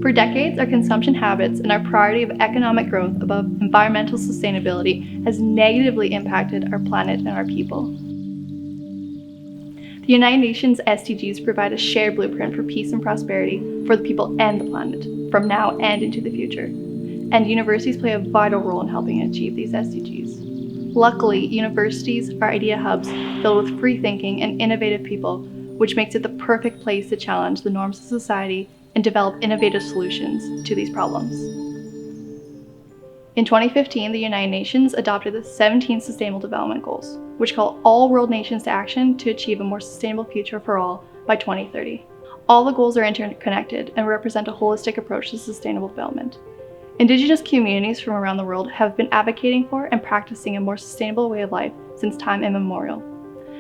For decades, our consumption habits and our priority of economic growth above environmental sustainability has negatively impacted our planet and our people. The United Nations SDGs provide a shared blueprint for peace and prosperity for the people and the planet, from now and into the future. And universities play a vital role in helping achieve these SDGs. Luckily, universities are idea hubs filled with free thinking and innovative people, which makes it the perfect place to challenge the norms of society and develop innovative solutions to these problems. In 2015, the United Nations adopted the 17 Sustainable Development Goals, which call all world nations to action to achieve a more sustainable future for all by 2030. All the goals are interconnected and represent a holistic approach to sustainable development. Indigenous communities from around the world have been advocating for and practicing a more sustainable way of life since time immemorial.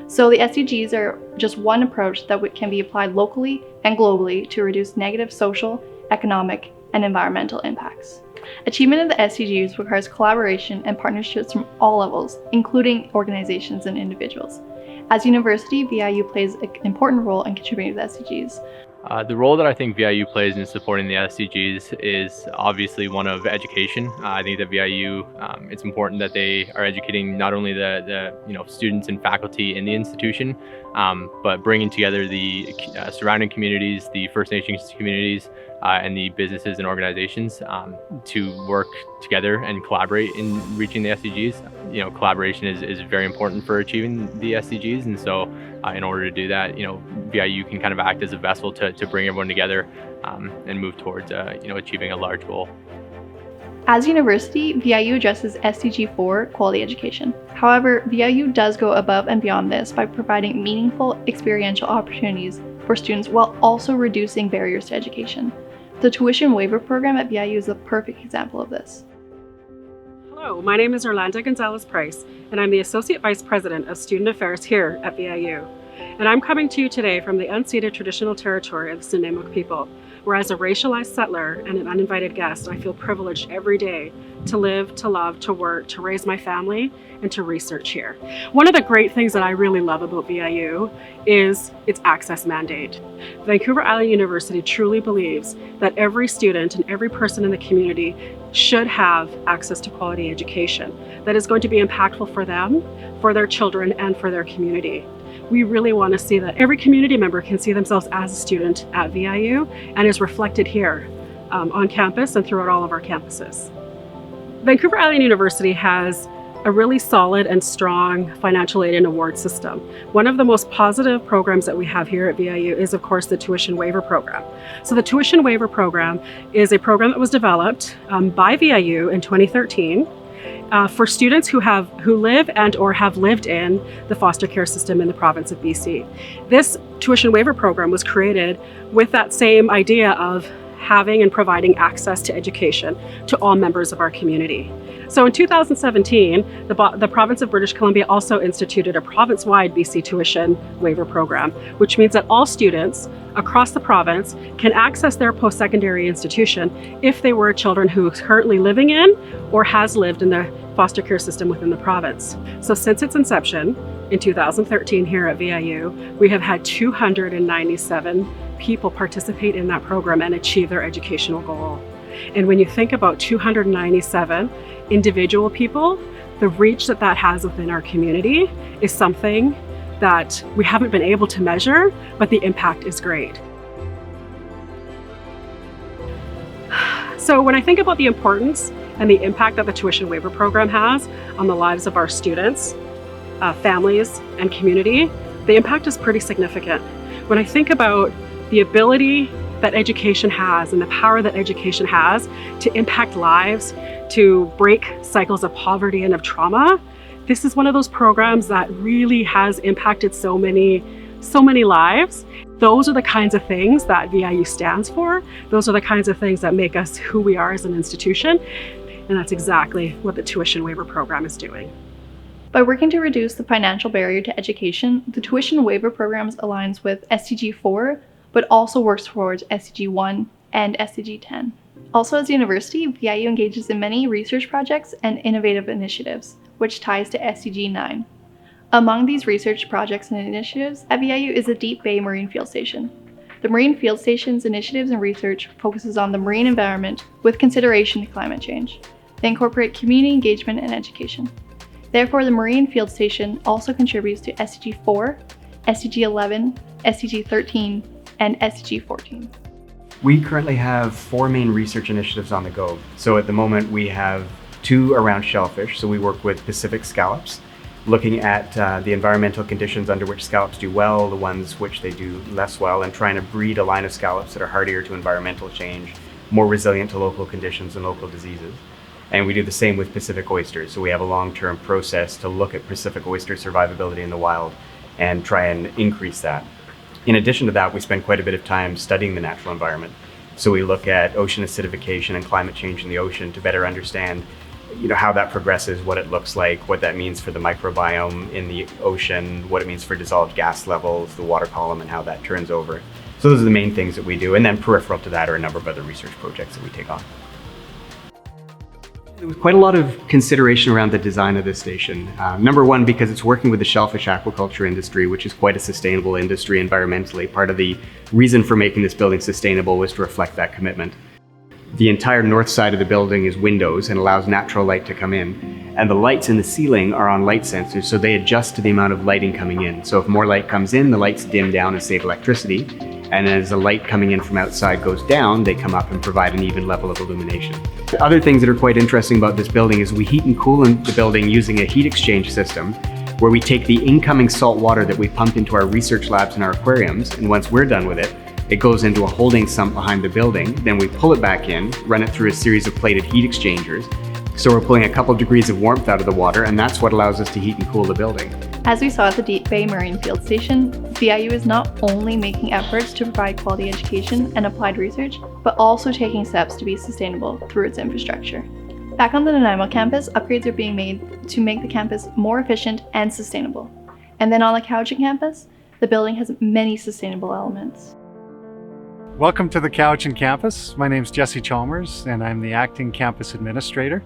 So the SDGs are just one approach that can be applied locally and globally to reduce negative social, economic, and environmental impacts. Achievement of the SDGs requires collaboration and partnerships from all levels, including organizations and individuals. As a university, VIU plays an important role in contributing to the SDGs. The role that I think VIU plays in supporting the SDGs is obviously one of education. I think that VIU, it's important that they are educating not only the students and faculty in the institution, but bringing together the surrounding communities, the First Nations communities, and the businesses and organizations to work together and collaborate in reaching the SDGs. Collaboration is very important for achieving the SDGs, and so in order to do that, VIU can kind of act as a vessel to bring everyone together and move towards achieving a large goal. As a university, VIU addresses SDG 4, quality education. However, VIU does go above and beyond this by providing meaningful experiential opportunities for students while also reducing barriers to education. The tuition waiver program at VIU is a perfect example of this. Hello, my name is Orlando Gonzalez-Price, and I'm the Associate Vice President of Student Affairs here at VIU. And I'm coming to you today from the unceded traditional territory of the Snuneymuxw people, where as a racialized settler and an uninvited guest, I feel privileged every day to live, to love, to work, to raise my family, and to research here. One of the great things that I really love about VIU is its access mandate. Vancouver Island University truly believes that every student and every person in the community should have access to quality education that is going to be impactful for them, for their children, and for their community. We really want to see that every community member can see themselves as a student at VIU and is reflected here on campus and throughout all of our campuses. Vancouver Island University has a really solid and strong financial aid and award system. One of the most positive programs that we have here at VIU is, of course, the tuition waiver program. So the tuition waiver program is a program that was developed by VIU in 2013 for students who live and or have lived in the foster care system in the province of BC. This tuition waiver program was created with that same idea of having and providing access to education to all members of our community. So in 2017, the province of British Columbia also instituted a province-wide BC tuition waiver program, which means that all students across the province can access their post-secondary institution if they were children who is currently living in or has lived in the foster care system within the province. So since its inception in 2013 here at VIU, we have had 297 people participate in that program and achieve their educational goal. And when you think about 297 individual people, the reach that has within our community is something that we haven't been able to measure, but the impact is great. So when I think about the importance and the impact that the tuition waiver program has on the lives of our students, families, and community, the impact is pretty significant. When I think about the ability that education has and the power that education has to impact lives, to break cycles of poverty and of trauma, this is one of those programs that really has impacted so many lives. Those are the kinds of things that VIU stands for. Those are the kinds of things that make us who we are as an institution. And that's exactly what the tuition waiver program is doing. By working to reduce the financial barrier to education, the tuition waiver programs aligns with SDG 4, but also works towards SDG 1 and SDG 10. Also, as a university, VIU engages in many research projects and innovative initiatives, which ties to SDG 9. Among these research projects and initiatives at VIU is the Deep Bay Marine Field Station. The Marine Field Station's initiatives and research focuses on the marine environment with consideration to climate change. They incorporate community engagement and education. Therefore, the Marine Field Station also contributes to SDG 4, SDG 11, SDG 13, and SDG 14. We currently have 4 main research initiatives on the go. So at the moment we have 2 around shellfish. So we work with Pacific scallops, looking at the environmental conditions under which scallops do well, the ones which they do less well, and trying to breed a line of scallops that are hardier to environmental change, more resilient to local conditions and local diseases. And we do the same with Pacific oysters. So we have a long-term process to look at Pacific oyster survivability in the wild and try and increase that. In addition to that, we spend quite a bit of time studying the natural environment. So we look at ocean acidification and climate change in the ocean to better understand how that progresses, what it looks like, what that means for the microbiome in the ocean, what it means for dissolved gas levels, the water column, and how that turns over. So those are the main things that we do. And then peripheral to that are a number of other research projects that we take on. There was quite a lot of consideration around the design of this station. Number one, because it's working with the shellfish aquaculture industry, which is quite a sustainable industry environmentally. Part of the reason for making this building sustainable was to reflect that commitment. The entire north side of the building is windows and allows natural light to come in. And the lights in the ceiling are on light sensors, so they adjust to the amount of lighting coming in. So if more light comes in, the lights dim down and save electricity. And as the light coming in from outside goes down, they come up and provide an even level of illumination. The other things that are quite interesting about this building is we heat and cool in the building using a heat exchange system, where we take the incoming salt water that we pump into our research labs and our aquariums, and once we're done with it, it goes into a holding sump behind the building. Then we pull it back in, run it through a series of plated heat exchangers. So we're pulling a couple degrees of warmth out of the water, and that's what allows us to heat and cool the building. As we saw at the Deep Bay Marine Field Station, VIU is not only making efforts to provide quality education and applied research, but also taking steps to be sustainable through its infrastructure. Back on the Nanaimo campus, upgrades are being made to make the campus more efficient and sustainable. And then on the Cowichan campus, the building has many sustainable elements. Welcome to the Cowichan campus. My name is Jesse Chalmers and I'm the acting campus administrator.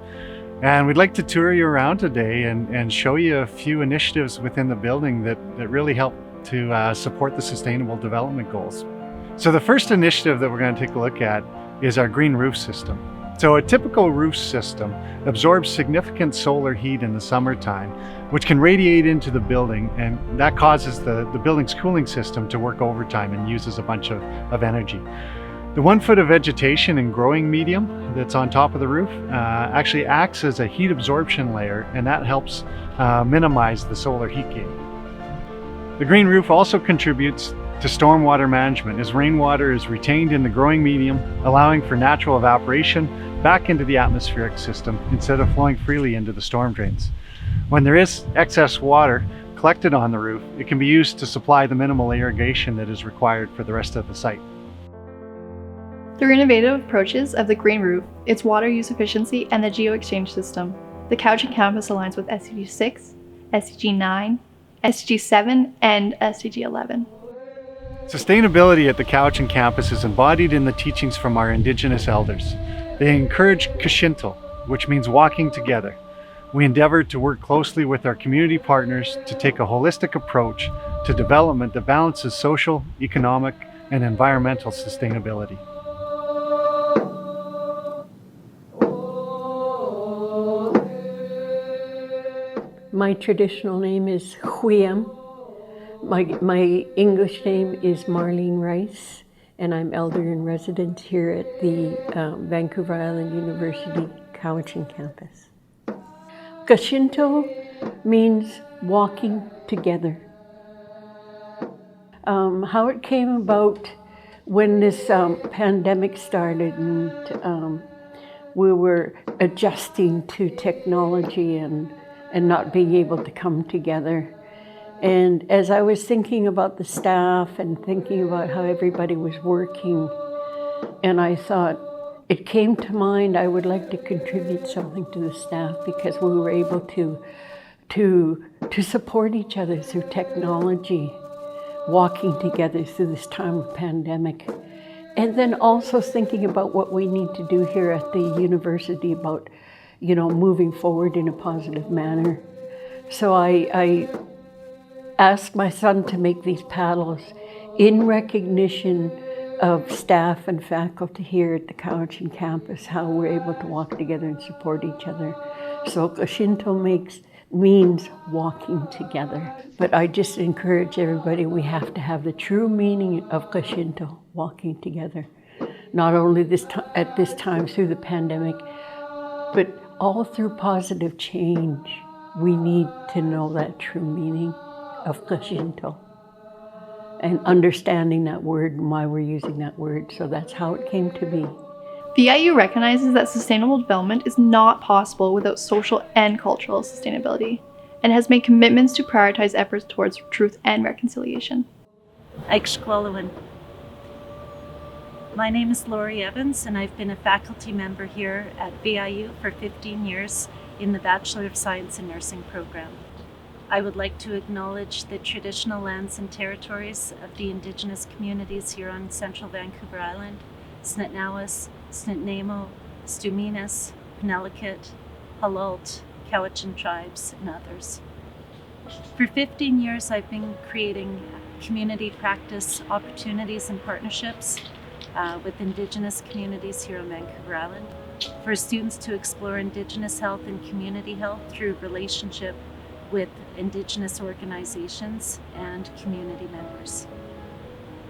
And we'd like to tour you around today and show you a few initiatives within the building that really help to support the Sustainable Development Goals. So the first initiative that we're going to take a look at is our green roof system. So a typical roof system absorbs significant solar heat in the summertime, which can radiate into the building, and that causes the building's cooling system to work overtime and uses a bunch of energy. The 1 foot of vegetation and growing medium that's on top of the roof actually acts as a heat absorption layer, and that helps minimize the solar heat gain. The green roof also contributes to stormwater management, as rainwater is retained in the growing medium, allowing for natural evaporation back into the atmospheric system instead of flowing freely into the storm drains. When there is excess water collected on the roof, it can be used to supply the minimal irrigation that is required for the rest of the site. Through innovative approaches of the green roof, its water use efficiency, and the geo-exchange system, the Cowichan campus aligns with SDG 6, SDG 9, SDG 7, and SDG 11. Sustainability at the Cowichan campus is embodied in the teachings from our Indigenous elders. They encourage Kashinto, which means walking together. We endeavor to work closely with our community partners to take a holistic approach to development that balances social, economic, and environmental sustainability. My traditional name is Huyam. My English name is Marlene Rice, and I'm elder in residence here at the Vancouver Island University Cowichan campus. Kashinto means walking together. How it came about when this pandemic started and we were adjusting to technology and not being able to come together. And as I was thinking about the staff and thinking about how everybody was working, and I thought, it came to mind I would like to contribute something to the staff, because we were able to support each other through technology, walking together through this time of pandemic. And then also thinking about what we need to do here at the university about, moving forward in a positive manner. So I asked my son to make these paddles in recognition of staff and faculty here at the Cowichan campus, how we're able to walk together and support each other. So Kashinto means walking together. But I just encourage everybody, we have to have the true meaning of Kashinto, walking together. Not only at this time through the pandemic, but all through positive change. We need to know that true meaning of Kashinto and understanding that word and why we're using that word. So that's how it came to be. VIU recognizes that sustainable development is not possible without social and cultural sustainability, and has made commitments to prioritize efforts towards truth and reconciliation. Aikshkwalawan. My name is Laurie Evans, and I've been a faculty member here at VIU for 15 years in the Bachelor of Science in Nursing program. I would like to acknowledge the traditional lands and territories of the Indigenous communities here on Central Vancouver Island, Snitnawas, Snitnamo, Stuminas, Penelakut, Halalt, Cowichan tribes, and others. For 15 years, I've been creating community practice opportunities and partnerships with Indigenous communities here on Vancouver Island for students to explore Indigenous health and community health through relationship with Indigenous organizations and community members.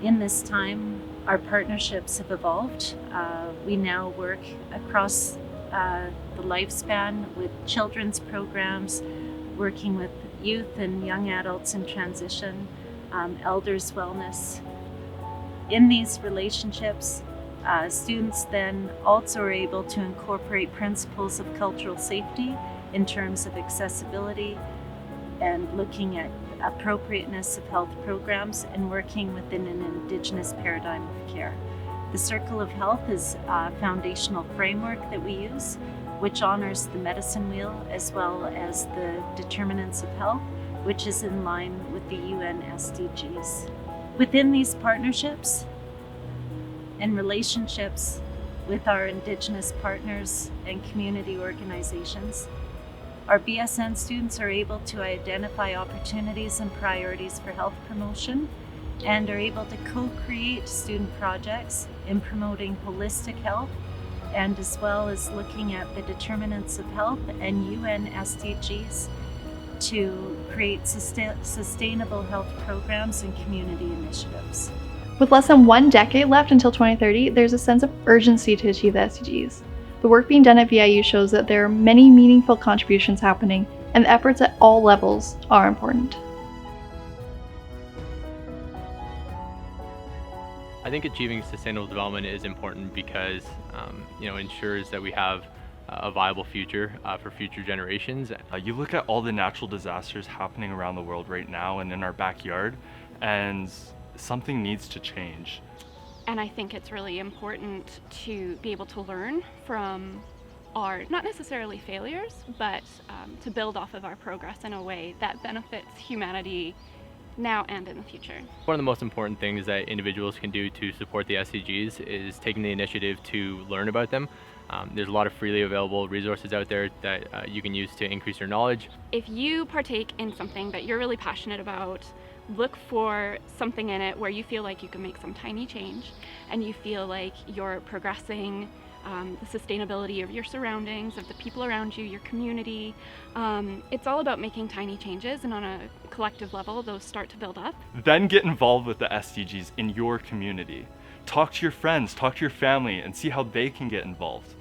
In this time, our partnerships have evolved. We now work across the lifespan with children's programs, working with youth and young adults in transition, elders wellness. In these relationships, students then also are able to incorporate principles of cultural safety in terms of accessibility and looking at appropriateness of health programs and working within an Indigenous paradigm of care. The Circle of Health is a foundational framework that we use, which honors the medicine wheel as well as the determinants of health, which is in line with the UN SDGs. Within these partnerships and relationships with our Indigenous partners and community organizations, our BSN students are able to identify opportunities and priorities for health promotion and are able to co-create student projects in promoting holistic health and as well as looking at the determinants of health and UN SDGs to create sustainable health programs and community initiatives. With less than 1 decade left until 2030, there's a sense of urgency to achieve the SDGs. The work being done at VIU shows that there are many meaningful contributions happening, and the efforts at all levels are important. I think achieving sustainable development is important because ensures that we have a viable future for future generations. You look at all the natural disasters happening around the world right now and in our backyard, and something needs to change. And I think it's really important to be able to learn from our, not necessarily failures, but to build off of our progress in a way that benefits humanity now and in the future. One of the most important things that individuals can do to support the SDGs is taking the initiative to learn about them. There's a lot of freely available resources out there that you can use to increase your knowledge. If you partake in something that you're really passionate about, look for something in it where you feel like you can make some tiny change and you feel like you're progressing the sustainability of your surroundings, of the people around you, your community. It's all about making tiny changes, and on a collective level, those start to build up. Then get involved with the SDGs in your community. Talk to your friends, talk to your family, and see how they can get involved.